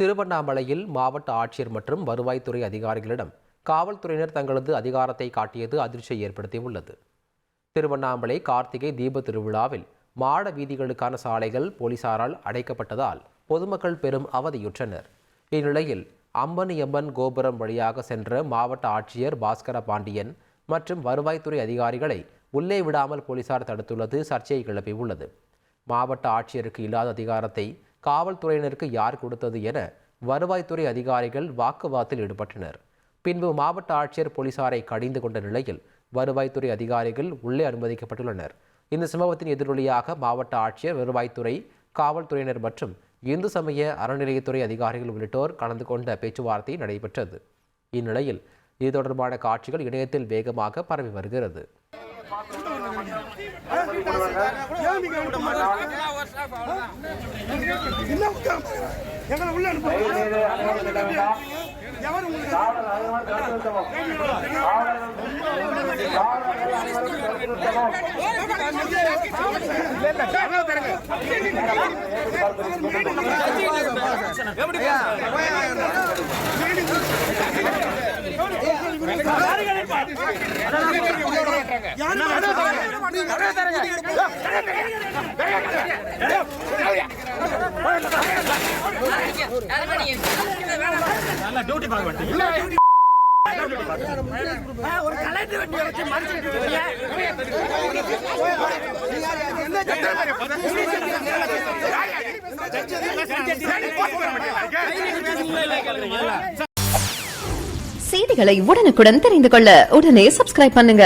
திருவண்ணாமலையில் மாவட்ட ஆட்சியர் மற்றும் வருவாய்த்துறை அதிகாரிகளிடம் காவல்துறையினர் தங்களது அதிகாரத்தை காட்டியது அதிர்ச்சியை ஏற்படுத்தியுள்ளது. திருவண்ணாமலை கார்த்திகை தீப திருவிழாவில் மாட வீதிகளுக்கான சாலைகள் போலீசாரால் அடைக்கப்பட்டதால் பொதுமக்கள் பெரும் அவதியுற்றனர். இந்நிலையில் அம்மணியம்மன் கோபுரம் வழியாக சென்ற மாவட்ட ஆட்சியர் பாஸ்கர பாண்டியன் மற்றும் வருவாய்த்துறை அதிகாரிகளை உள்ளே விடாமல் போலீசார் தடுத்துள்ளது சர்ச்சையை கிளப்பியுள்ளது. மாவட்ட ஆட்சியருக்கு இல்லாத அதிகாரத்தை காவல்துறையினருக்கு யார் கொடுத்தது என வருவாய்த்துறை அதிகாரிகள் வாக்குவாதத்தில் ஈடுபட்டனர். பின்பு மாவட்ட ஆட்சியர் போலீசாரை கடிந்து கொண்ட நிலையில் வருவாய்த்துறை அதிகாரிகள் உள்ளே அனுமதிக்கப்பட்டுள்ளனர். இந்த சம்பவத்தின் எதிரொலியாக மாவட்ட ஆட்சியர், வருவாய்த்துறை, காவல்துறையினர் மற்றும் இந்து சமய அறநிலையத்துறை அதிகாரிகள் உள்ளிட்டோர் கலந்து கொண்ட பேச்சுவார்த்தை நடைபெற்றது. இந்நிலையில் இது தொடர்பான காட்சிகள் இணையத்தில் வேகமாக பரவி வருகிறது. செய்திகளை உடனுக்குடன் தெரிந்து கொள்ள உடனே சப்ஸ்கிரைப் பண்ணுங்க.